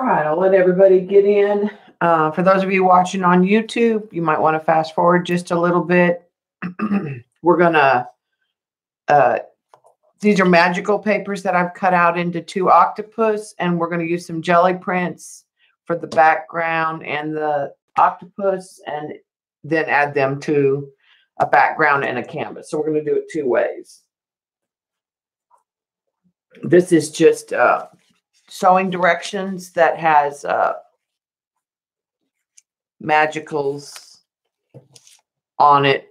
All right, I'll let everybody get in. For those of you watching on YouTube, you might want to fast forward just a little bit. We're going to, these are magical papers that I've cut out into 2 octopus, and we're going to use some jelly prints for the background and the octopus, and then add them to a background and a canvas. So we're going to do it 2 ways. This is just sewing directions that has magicals on it.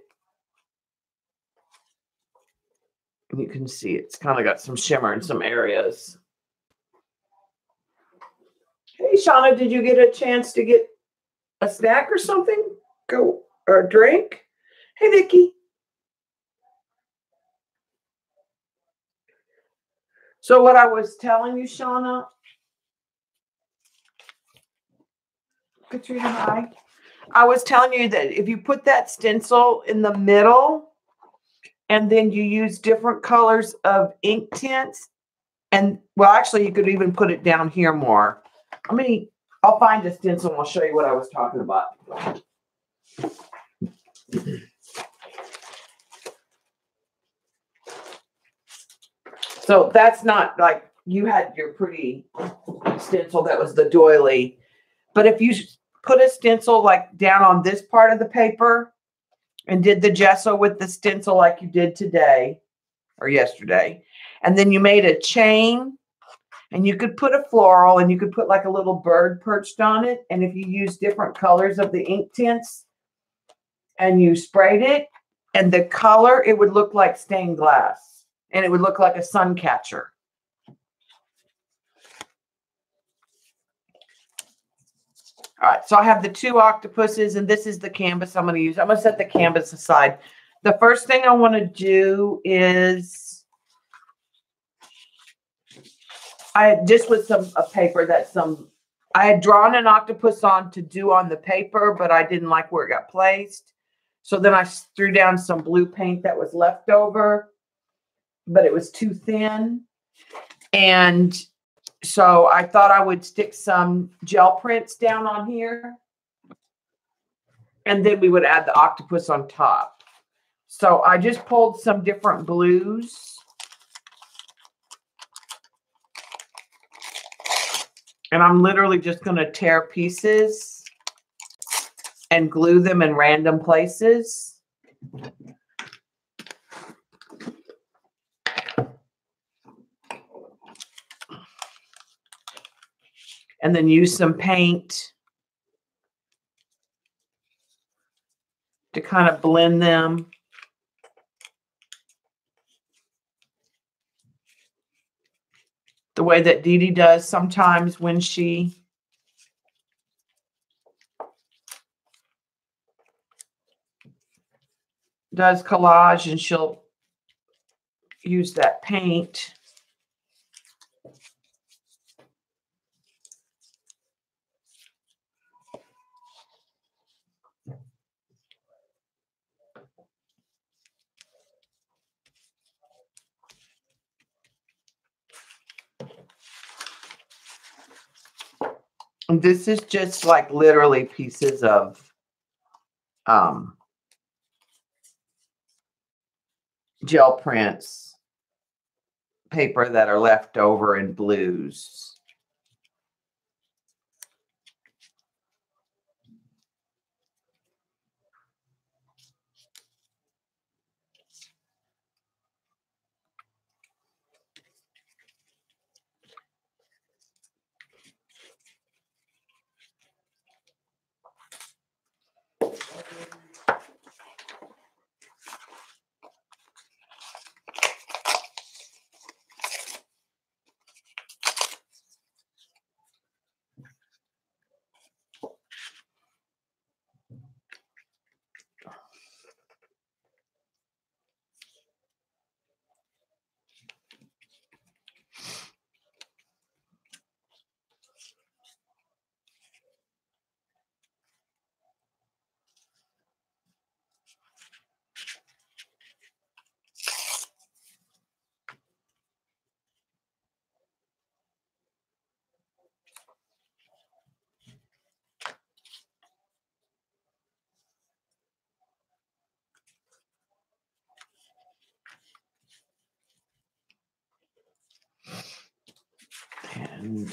And you can see it's kind of got some shimmer in some areas. Hey, Shauna, did you get a chance to get a snack or something? Go or a drink? Hey, Vicky. So what I was telling you, Shauna, Katrina, hi. I was telling you that if you put that stencil in the middle and then you use different colors of ink tints, and well, actually you could even put it down here more. I'll find a stencil and I'll show you what I was talking about. So that's not like you had your pretty stencil that was the doily. But if you put a stencil like down on this part of the paper and did the gesso with the stencil like you did today or yesterday, and then you made a chain, and you could put a floral and you could put like a little bird perched on it. And if you use different colors of the ink tints and you sprayed it and the color, it would look like stained glass. And it would look like a sun catcher. All right, so I have the 2 octopuses, and this is the canvas I'm going to use. I'm going to set the canvas aside. The first thing I want to do is, just with a paper that I had drawn an octopus on to do on the paper, but I didn't like where it got placed. So then I threw down some blue paint that was left over, but it was too thin. And so I thought I would stick some gel prints down on here. And then we would add the octopus on top. So I just pulled some different blues. And I'm literally just going to tear pieces and glue them in random places. And then use some paint to kind of blend them. The way that Dee Dee does sometimes when she does collage, and she'll use that paint. And this is just like literally pieces of gel prints paper that are left over in blues. And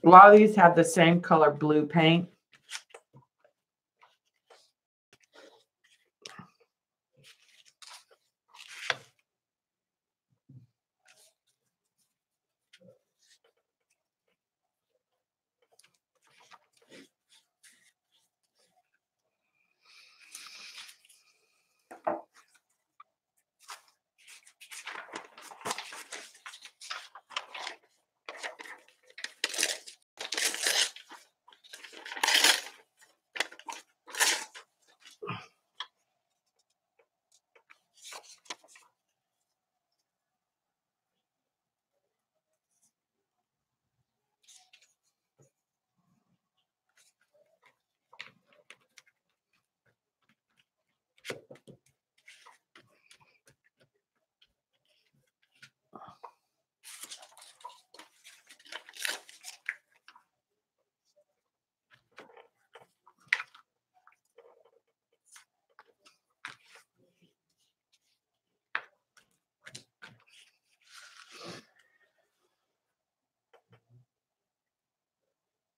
a lot of these have the same color blue paint.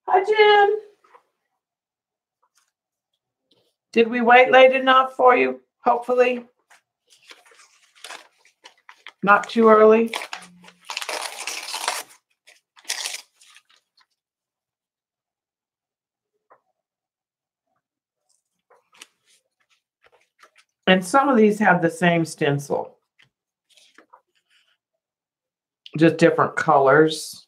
Hi, Jim. Did we wait late enough for you? Hopefully. Not too early. And some of these have the same stencil, just different colors.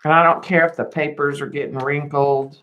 And I don't care if the papers are getting wrinkled.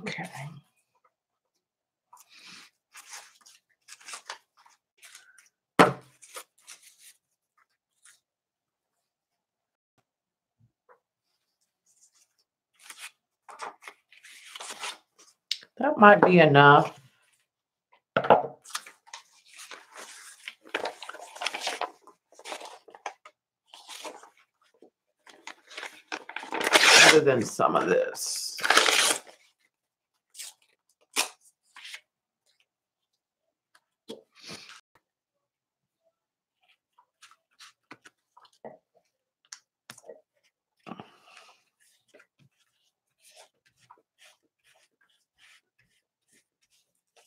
Okay. That might be enough. thicker than some of this.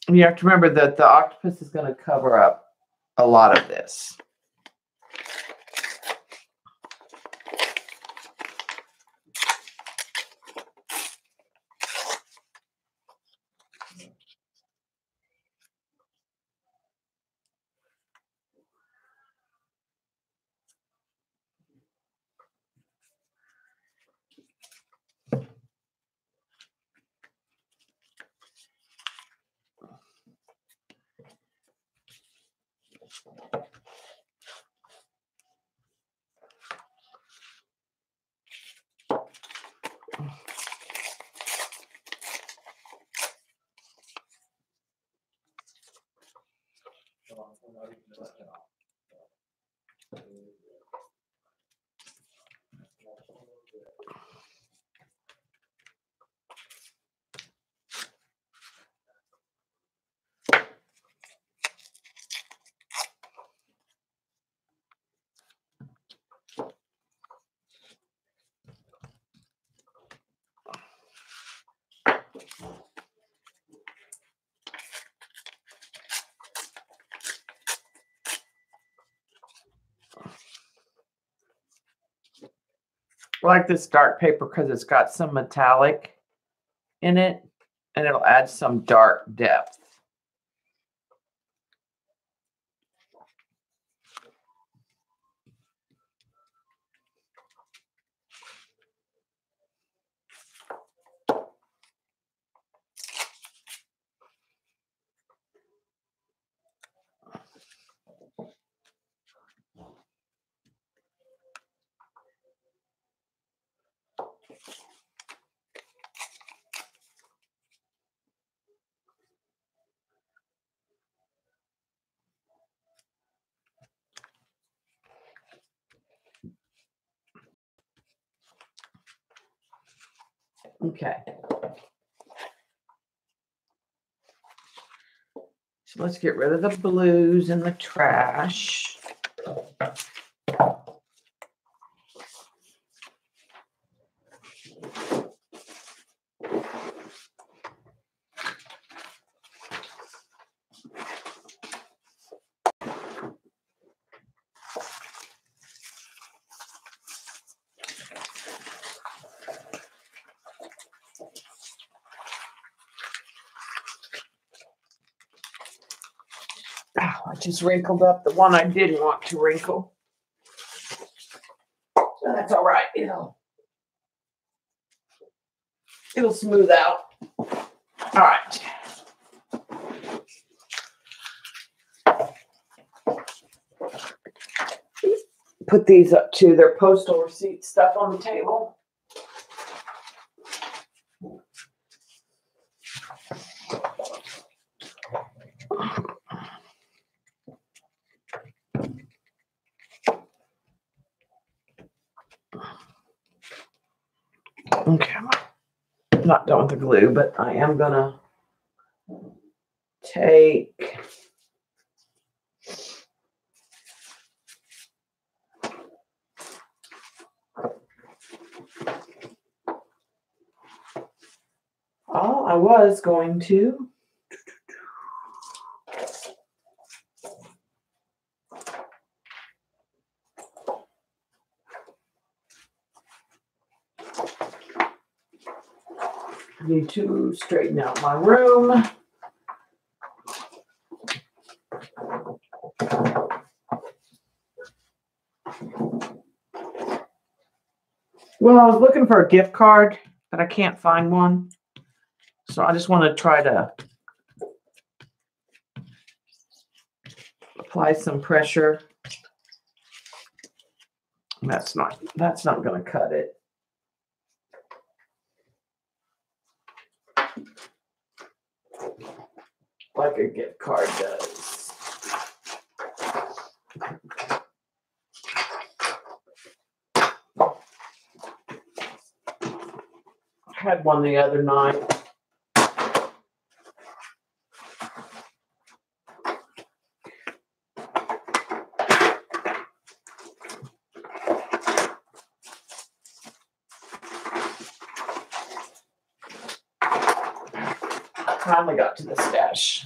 You have to remember that the octopus is going to cover up a lot of this. I like this dark paper because it's got some metallic in it, and it'll add some dark depth. Okay. So let's get rid of the blues and the trash. Oh, I just wrinkled up the one I didn't want to wrinkle. That's all right. It'll smooth out. All right. Put these up to their postal receipt stuff on the table. Okay, I'm not done with the glue, but I am gonna take I was going to need to straighten out my room. Well, I was looking for a gift card, but I can't find one. So I just want to try to apply some pressure. That's not going to cut it. Like a gift card does. had one the other night. Finally got to the stash.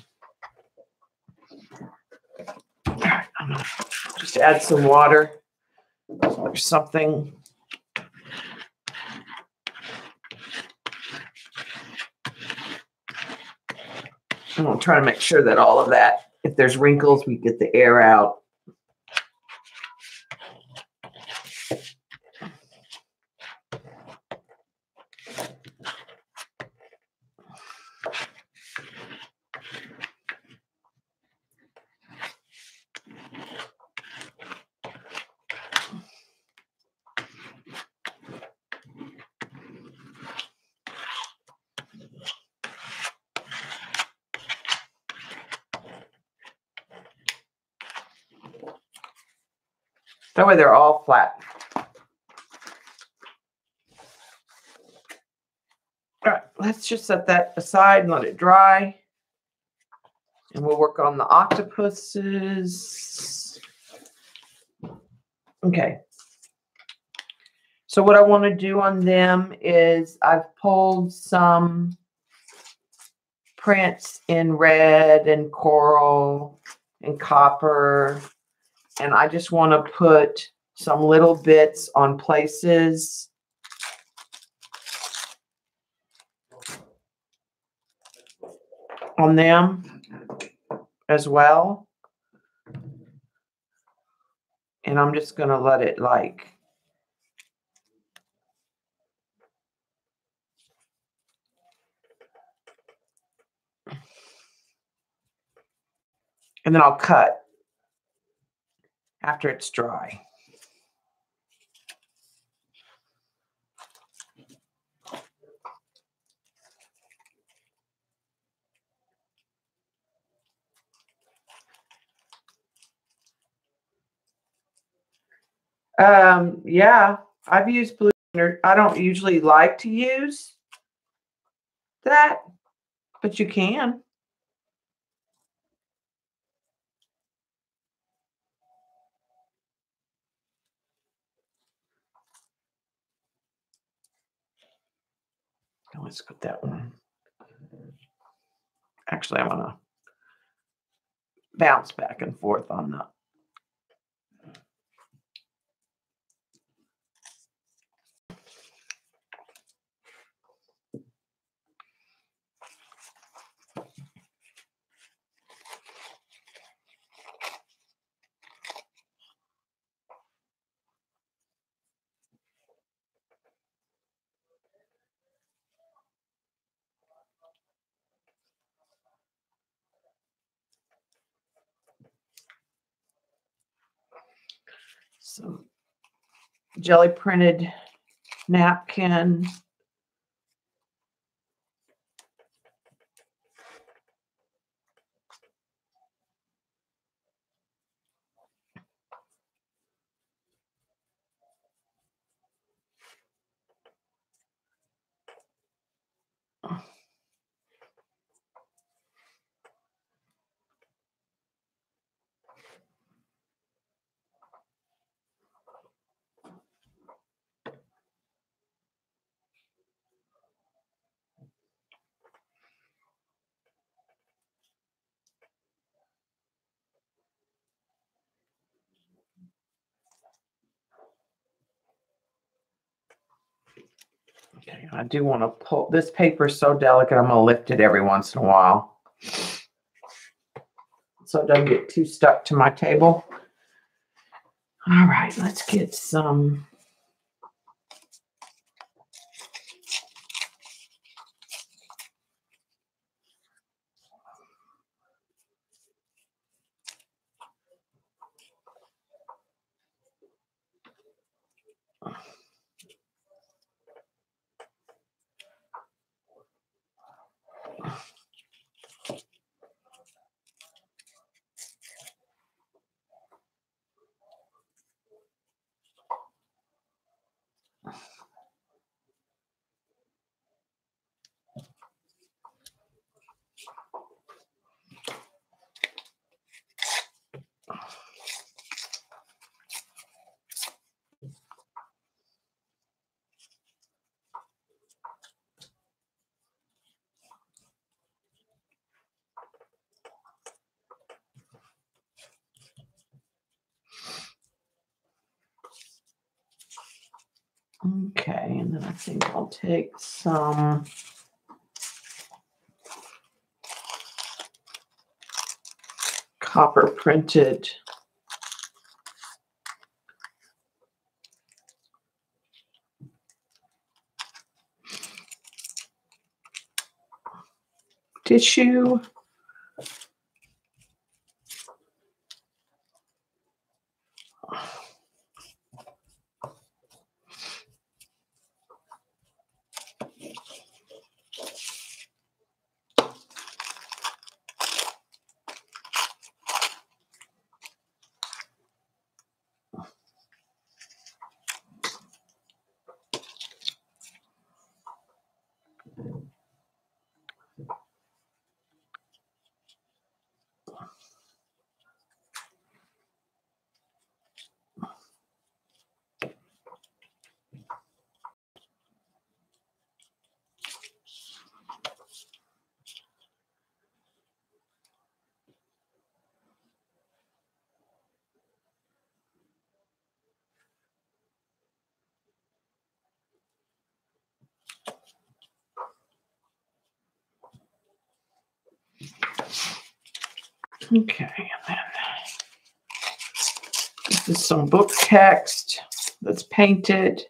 All right, I'm gonna just add some water. There's something. I'm gonna try to make sure that all of that, if there's wrinkles, we get the air out. That way they're all flat. All right, let's just set that aside and let it dry. And we'll work on the octopuses. Okay. So what I want to do on them is I've pulled some prints in red and coral and copper. And I just want to put some little bits on places. On them as well. And I'm just going to let it like and then I'll cut after it's dry. Yeah, I've used blue. I don't usually like to use that, but you can. Let's put that one. Actually, I want to bounce back and forth on that. Some jelly printed napkin. Okay, I do want to pull, this paper is so delicate, I'm going to lift it every once in a while so it doesn't get too stuck to my table. All right, let's get some. Okay, and then I think I'll take some copper printed tissue. Okay, and then this is some book text that's painted.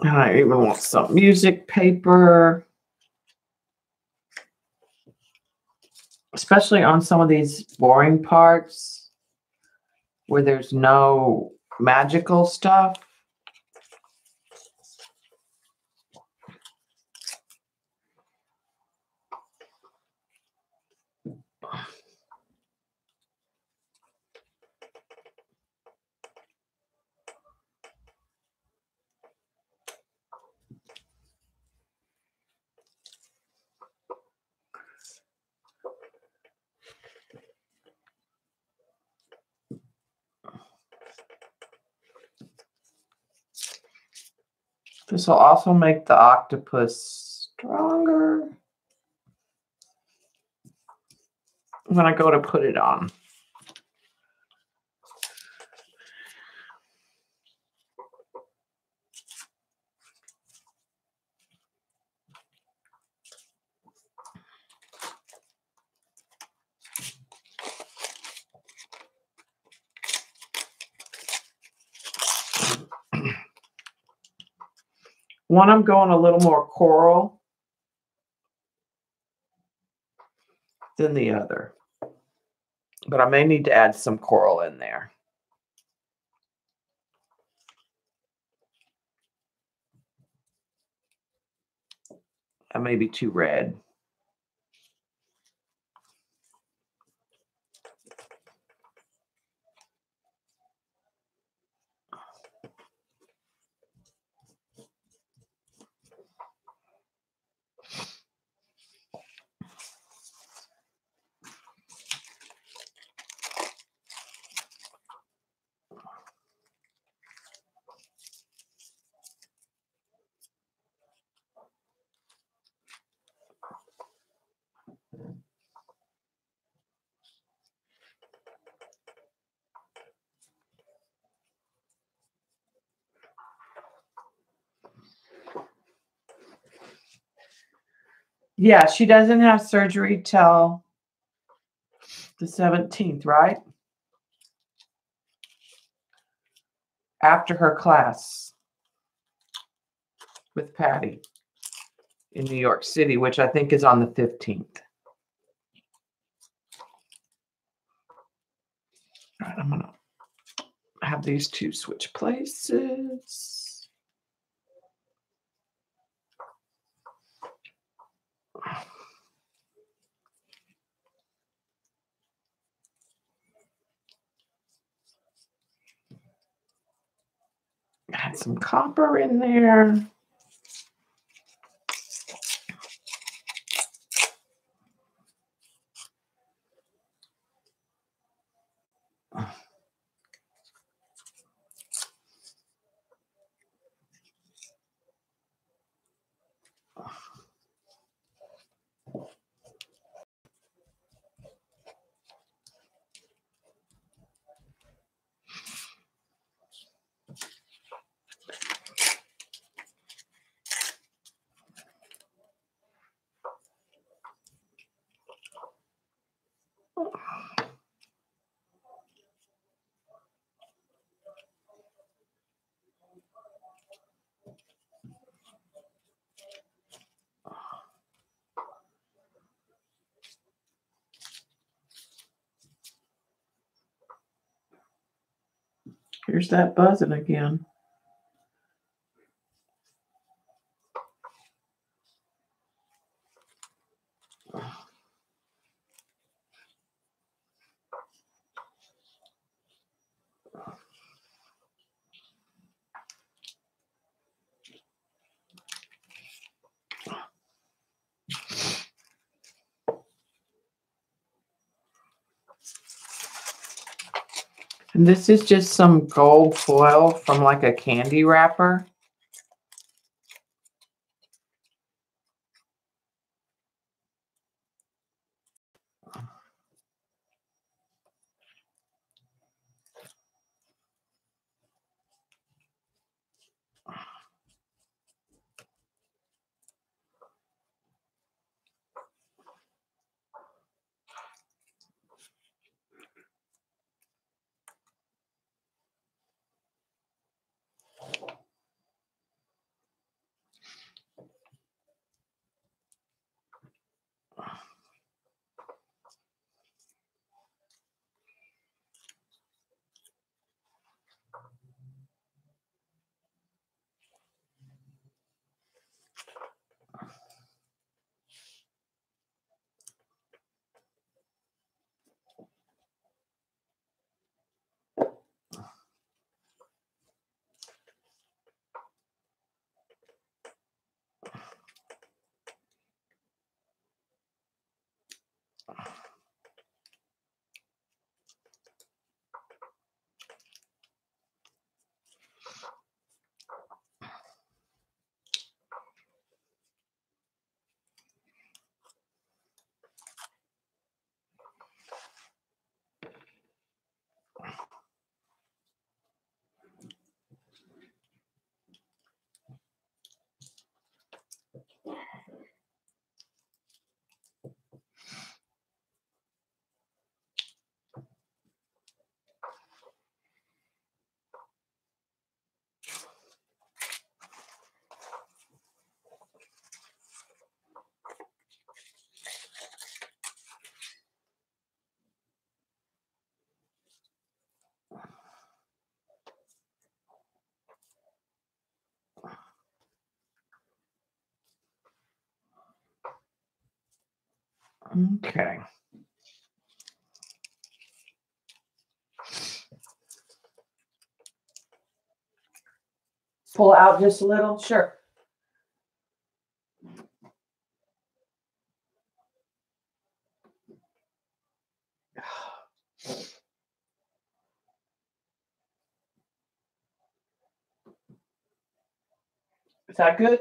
And I even want some music paper, especially on some of these boring parts where there's no magical stuff. This will also make the octopus stronger when I go to put it on. One, I'm going a little more coral than the other, but I may need to add some coral in there. That may be too red. Yeah, she doesn't have surgery till the 17th, right? after her class with Patty in New York City, which I think is on the 15th. All right, I'm going to have these two switch places. Add some copper in there. Here's that buzzing again. And this is just some gold foil from like a candy wrapper. Okay. Pull out just a little? Sure. Is that good?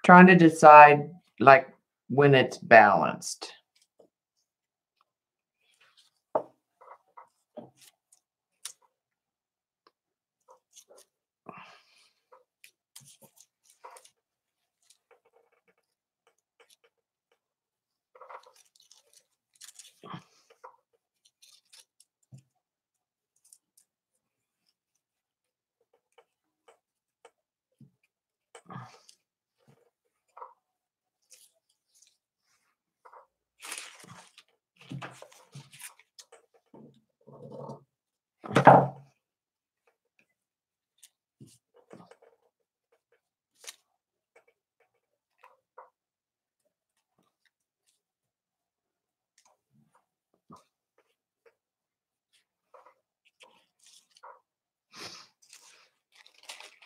Trying to decide like when it's balanced.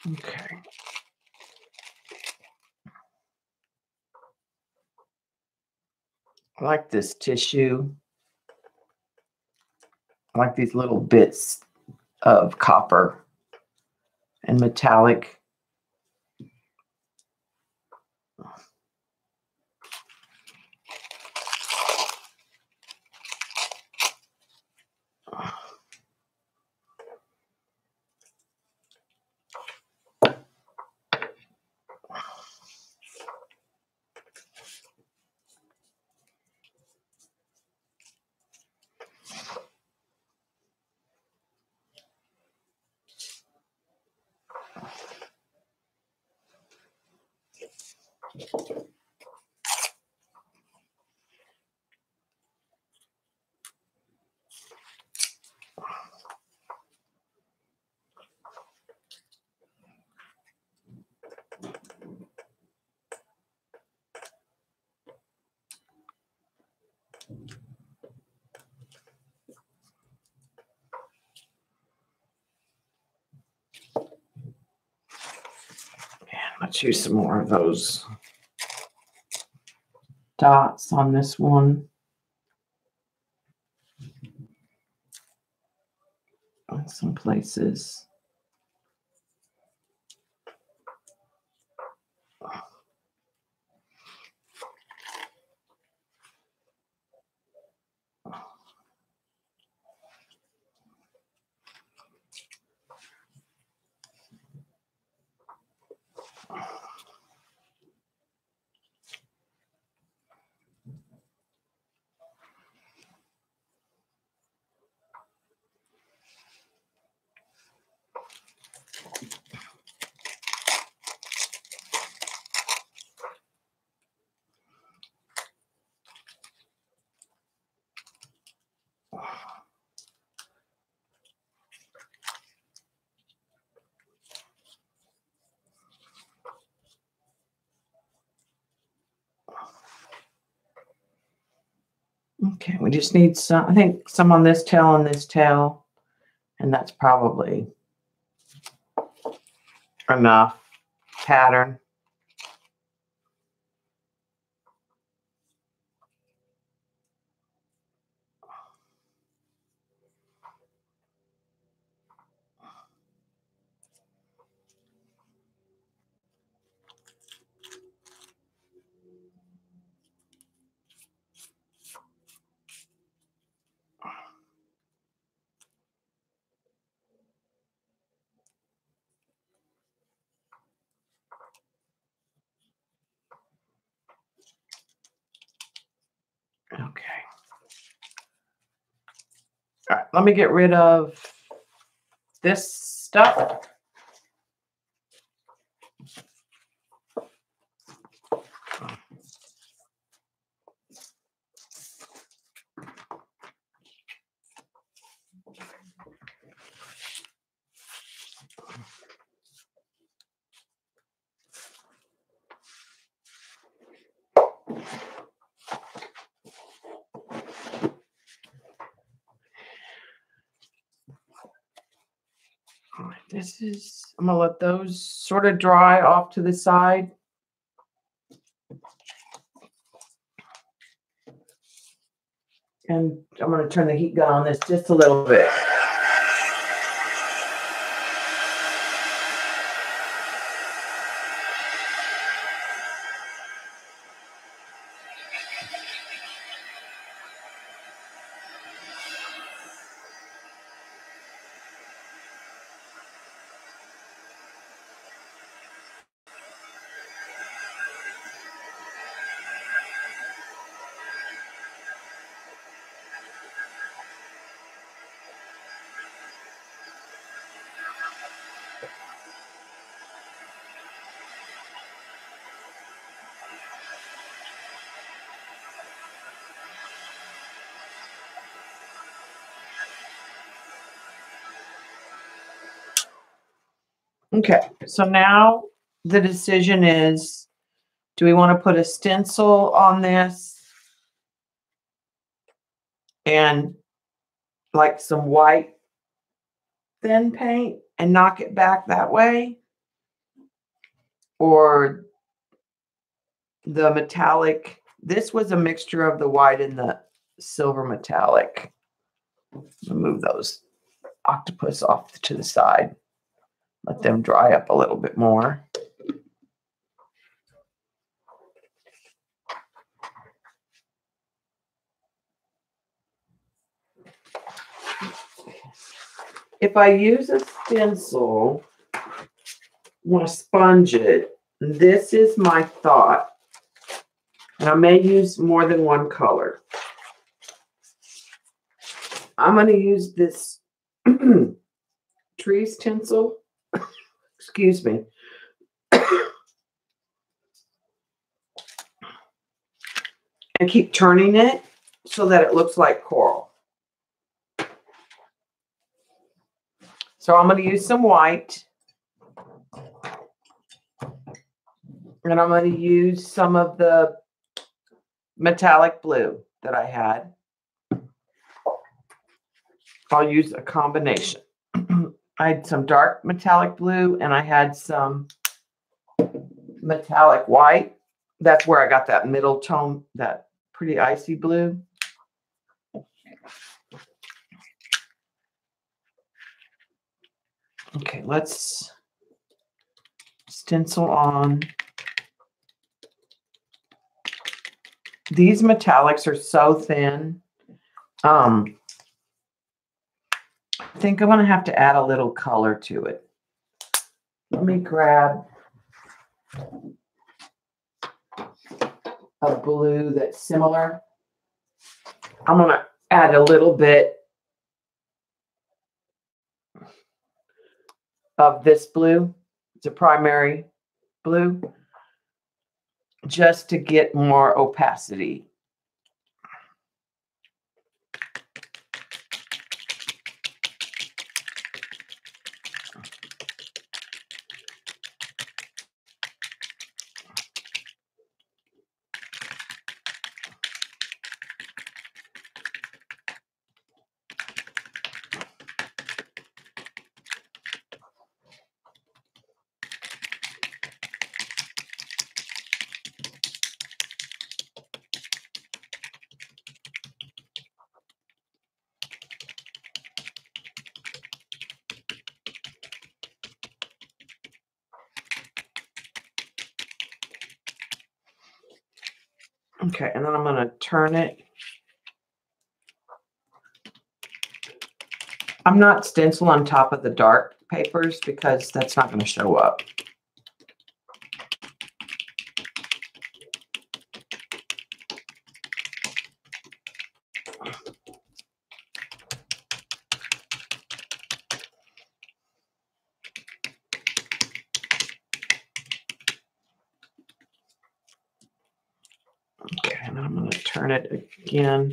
Okay. I like this tissue. I like these little bits of copper and metallic. Let's use some more of those dots on this one. In some places. Okay, we just need some, I think some on this tail and this tail, and that's probably enough pattern. Okay. All right, let me get rid of this stuff. This is, I'm gonna let those sort of dry off to the side. And I'm gonna turn the heat gun on this just a little bit. Okay, so now the decision is, do we want to put a stencil on this and like some white thin paint and knock it back that way? Or the metallic, this was a mixture of the white and the silver metallic. Move those octopus off to the side. Let them dry up a little bit more. If I use a stencil, I want to sponge it. This is my thought. And I may use more than one color. I'm going to use this trees tinsel. Excuse me. And keep turning it so that it looks like coral. So I'm going to use some white. And I'm going to use some of the metallic blue that I had. I'll use a combination. I had some dark metallic blue and I had some metallic white. That's where I got that middle tone, that pretty icy blue. Okay, let's stencil on. These metallics are so thin. I think I'm going to have to add a little color to it. Let me grab a blue that's similar. I'm going to add a little bit of this blue. It's a primary blue, just to get more opacity. Okay, and then I'm going to turn it. I'm not stenciling on top of the dark papers because that's not going to show up. Okay, and then I'm going to turn it again.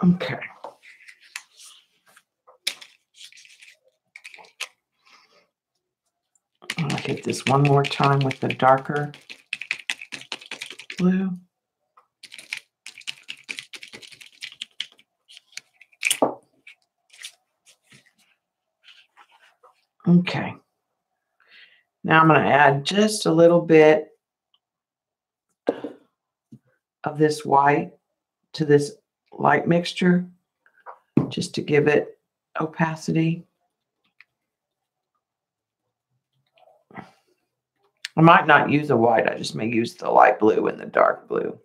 Okay. I'll hit this one more time with the darker blue. Okay. Now I'm going to add just a little bit of this white to this light mixture, just to give it opacity. I might not use a white. I just may use the light blue and the dark blue.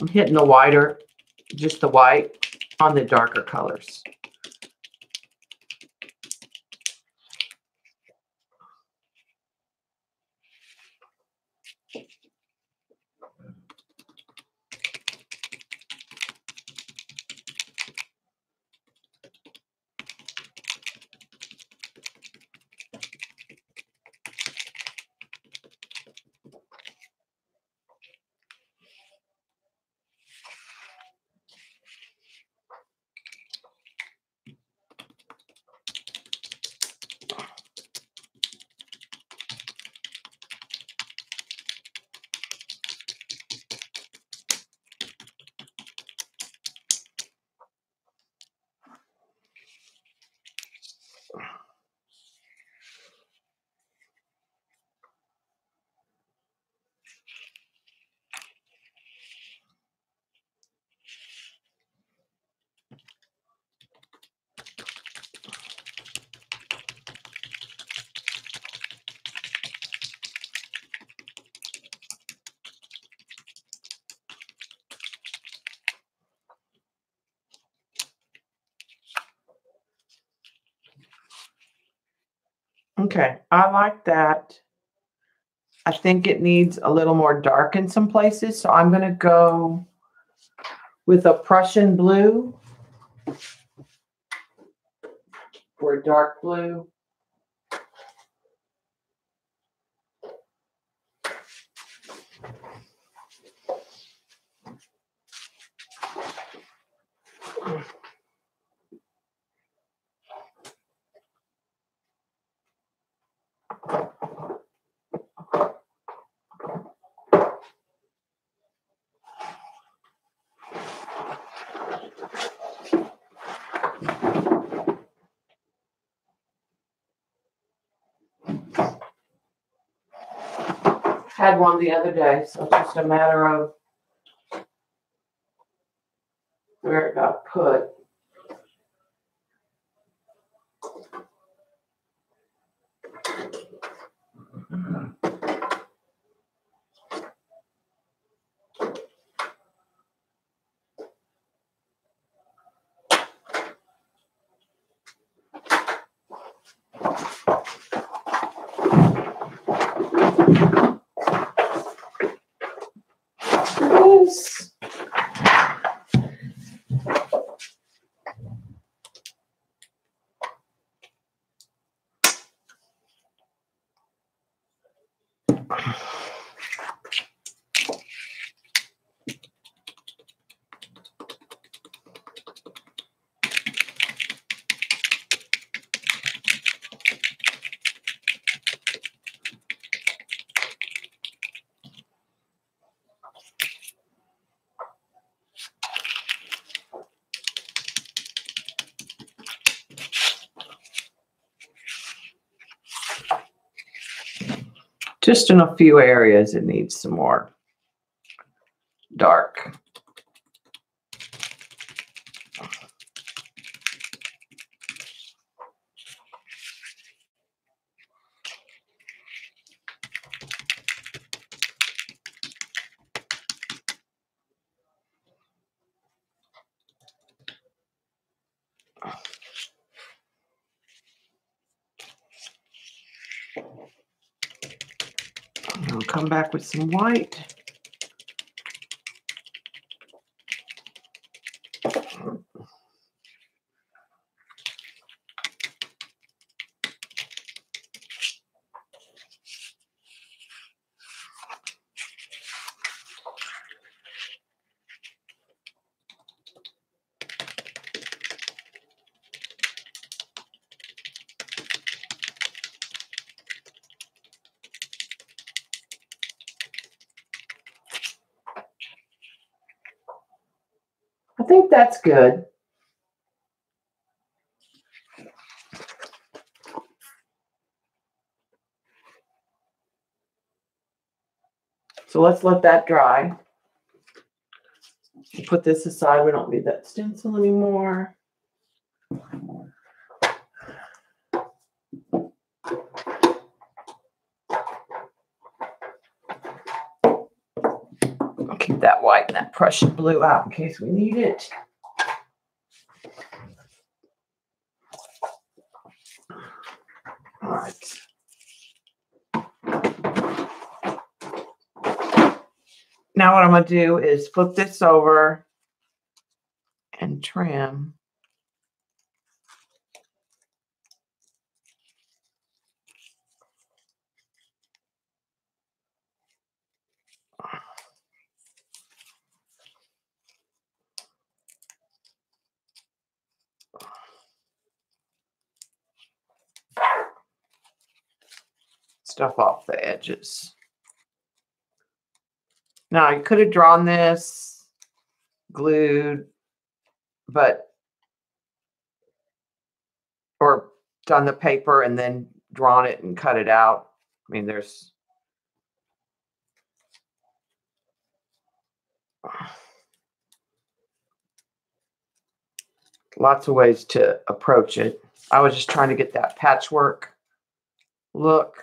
I'm hitting the whiter, just the white on the darker colors. Okay, I like that. I think it needs a little more dark in some places, so I'm going to go with a Prussian blue or dark blue. Had one the other day, so it's just a matter of where it got put. Yes. Just in a few areas, it needs some more dark. I'll come back with some white. I think that's good. So let's let that dry. Put this aside. We don't need that stencil anymore. keep that white and that Prussian blue out in case we need it. All right. Now what I'm going to do is flip this over and trim. Stuff off the edges. Now you could have drawn this, glued, or done the paper and then drawn it and cut it out. I mean, there's lots of ways to approach it. I was just trying to get that patchwork look.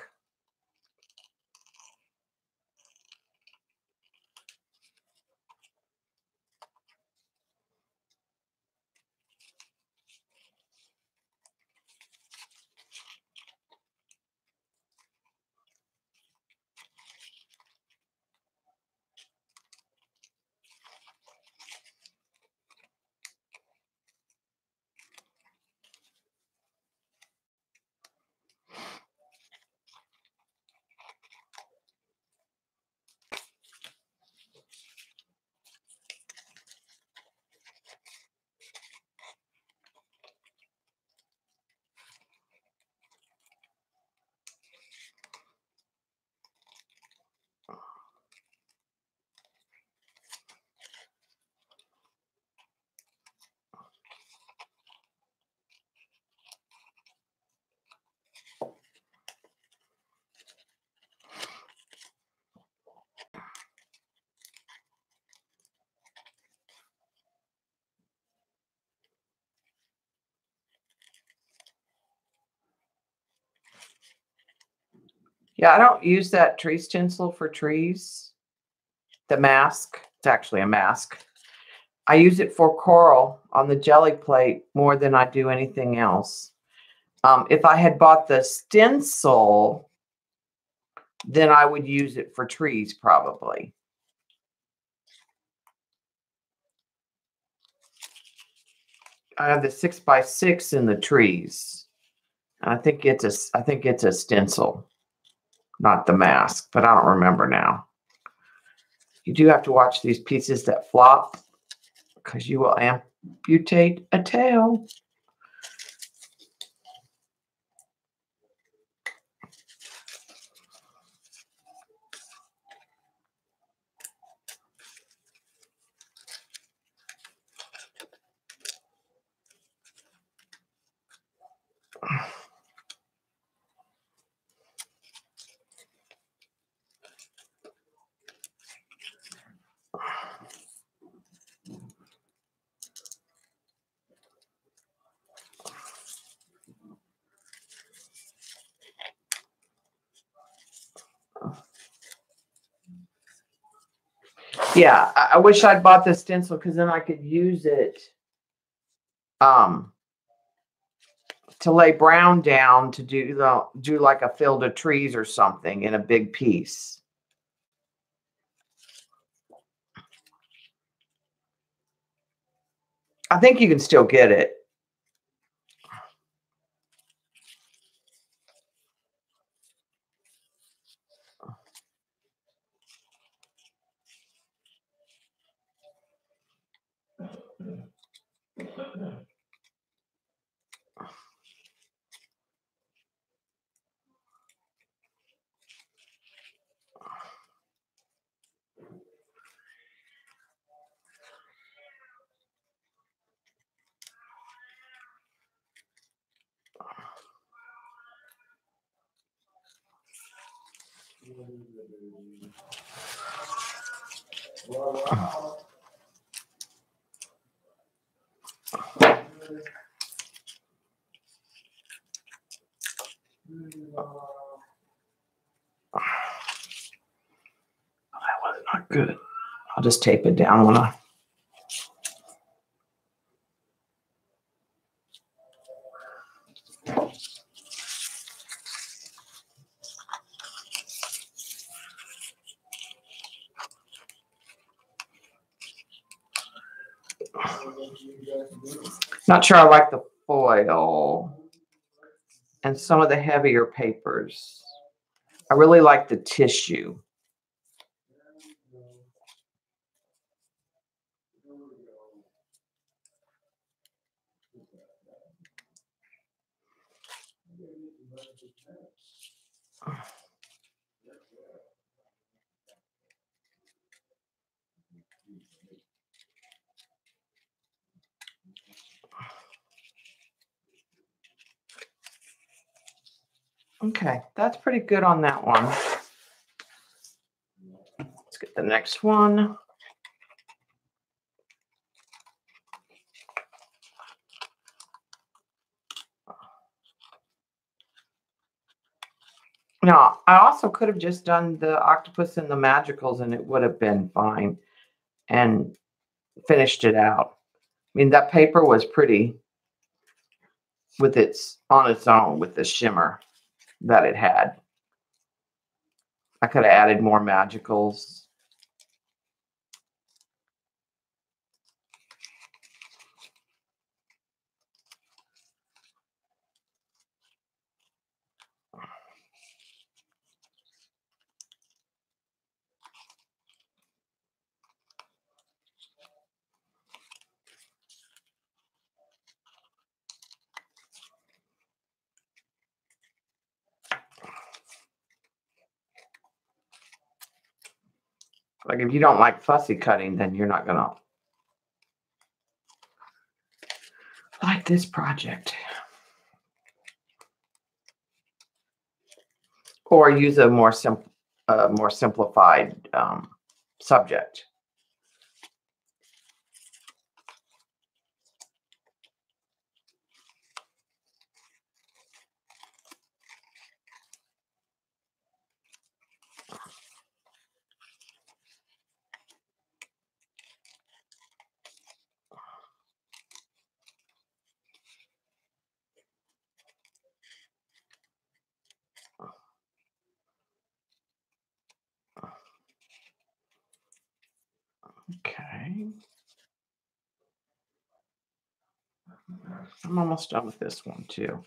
Yeah, I don't use that tree stencil for trees. The mask, it's actually a mask. I use it for coral on the jelly plate more than I do anything else. If I had bought the stencil, then I would use it for trees probably. I have the 6x6 in the trees. I think it's a stencil, not the mask, but I don't remember now. You do have to watch these pieces that flop because you will amputate a tail. Yeah, I wish I'd bought the stencil because then I could use it to lay brown down to do like a field of trees or something in a big piece. I think you can still get it. That was not good. I'll just tape it down when I. Not sure I like the foil and some of the heavier papers. I really like the tissue. Okay, that's pretty good on that one. Let's get the next one. Now, I also could have just done the octopus and the magicals and it would have been fine and finished it out. I mean, that paper was pretty with on its own with the shimmer that it had. I could have added more magicals. Like if you don't like fussy cutting, then you're not gonna like this project. Or use a more simplified subject. Okay. I'm almost done with this one too.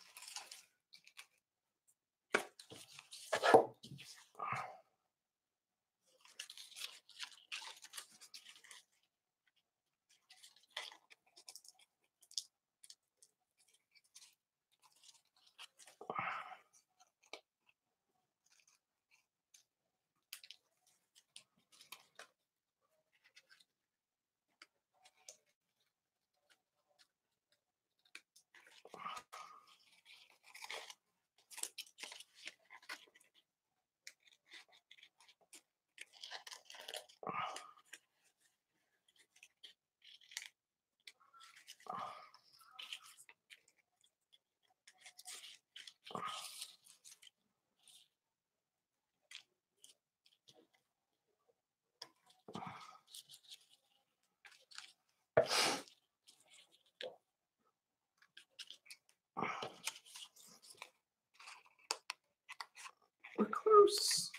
We're close.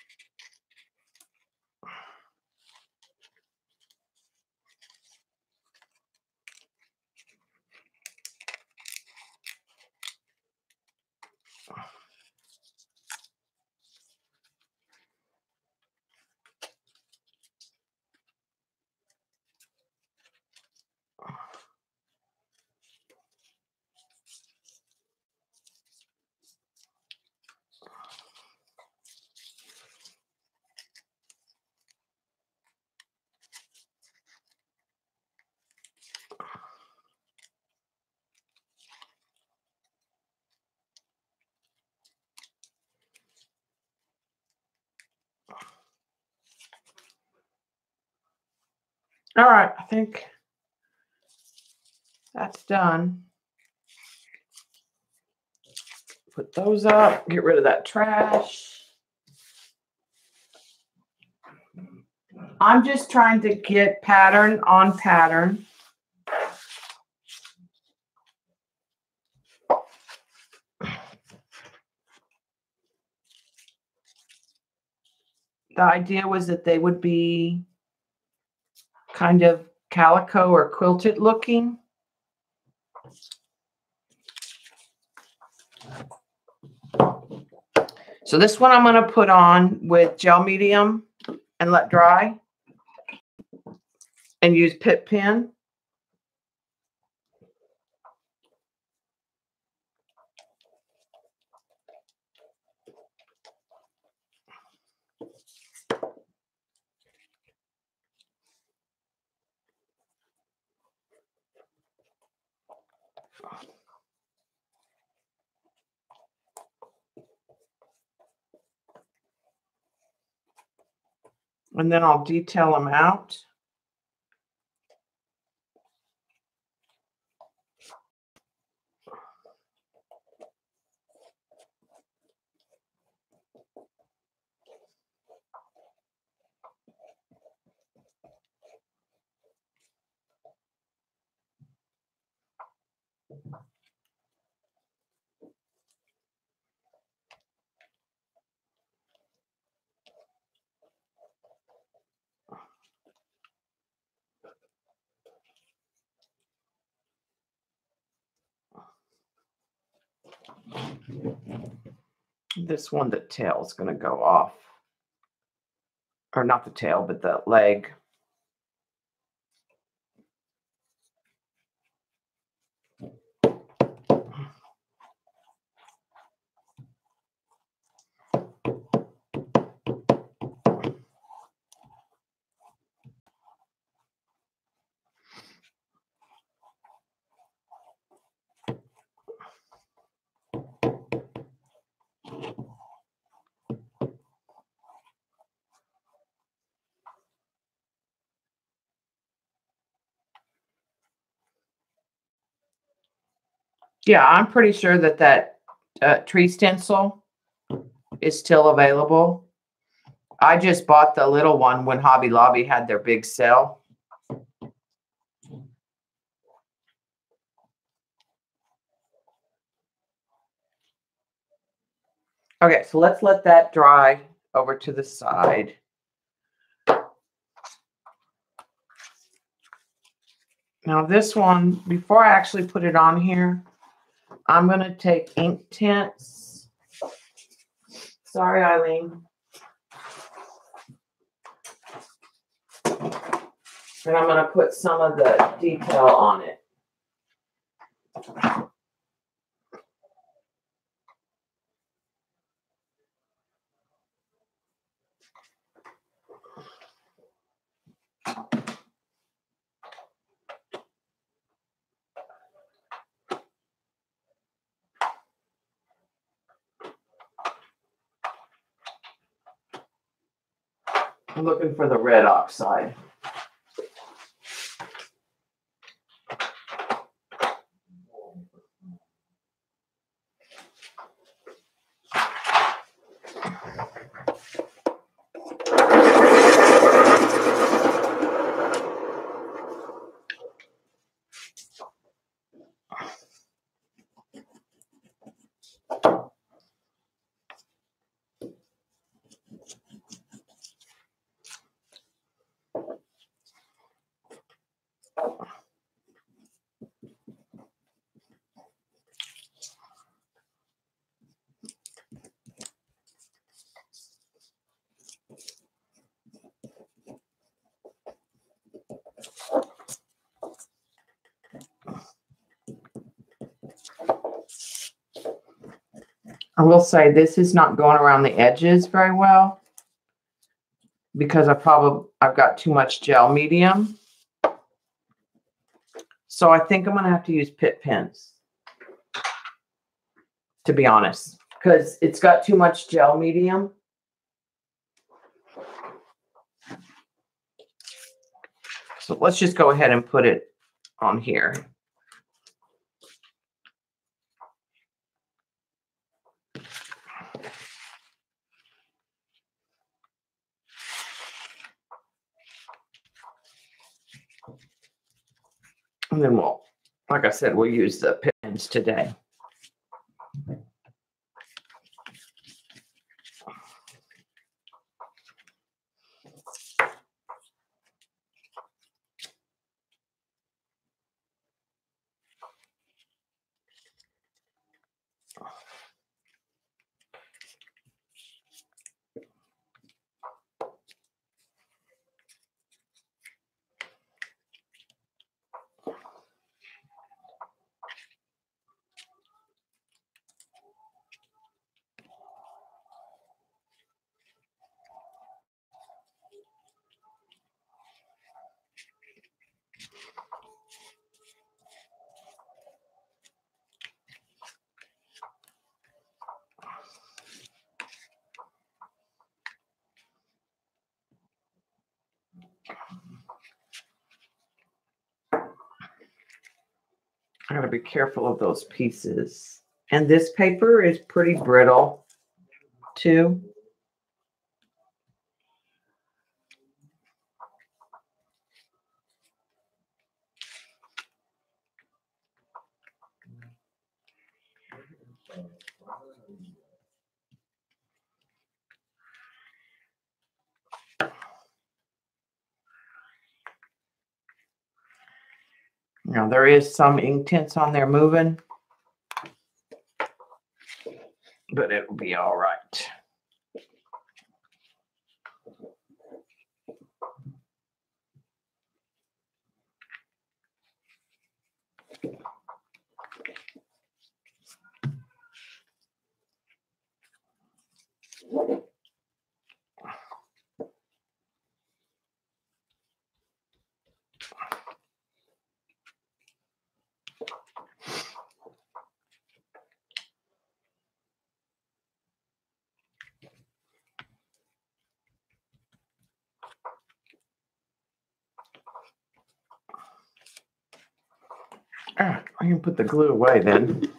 All right, I think that's done. Put those up, get rid of that trash. I'm just trying to get pattern on pattern. The idea was that they would be kind of calico or quilted looking. So this one I'm going to put on with gel medium and let dry and use pip pen. And then I'll detail them out. This one, the tail is going to go off. Or not the tail, but the leg. Yeah, I'm pretty sure that tree stencil is still available. I just bought the little one when Hobby Lobby had their big sale. Okay, so let's let that dry over to the side. Now this one, before I actually put it on here, I'm going to take Inktense. Sorry, Eileen. And I'm going to put some of the detail on it. I'm looking for the red oxide. I will say this is not going around the edges very well because I've got too much gel medium. So I think I'm going to have to use pip pens, to be honest, because it's got too much gel medium. So let's just go ahead and put it on here. And then we'll, like I said, we'll use the pins today. I gotta be careful of those pieces. And this paper is pretty brittle too. Now there is some ink tints on there moving, but it'll be all right. I can put the glue away then.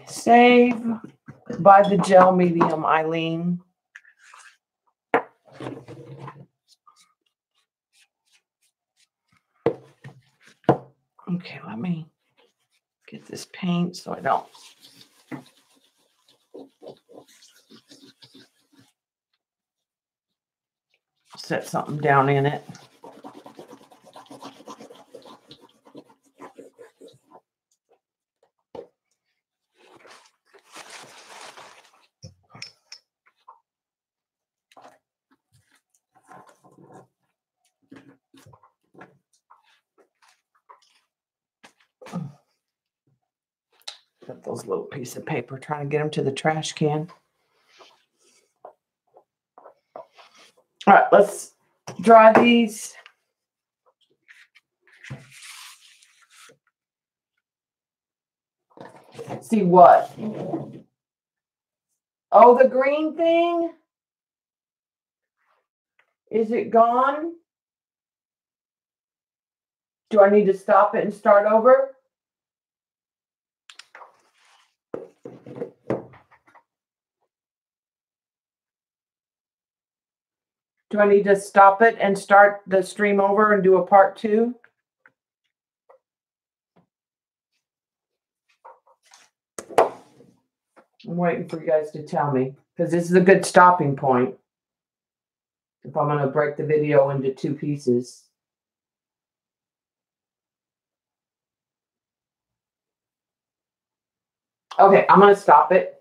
Save by the gel medium, Eileen. Okay, let me get this paint so I don't set something down in it. Got those little pieces of paper, trying to get them to the trash can. All right, let's dry these. See what? Oh, the green thing? Is it gone? Do I need to stop it and start over? Do I need to stop it and start the stream over and do a part 2? I'm waiting for you guys to tell me, because this is a good stopping point if I'm going to break the video into 2 pieces. Okay, I'm going to stop it.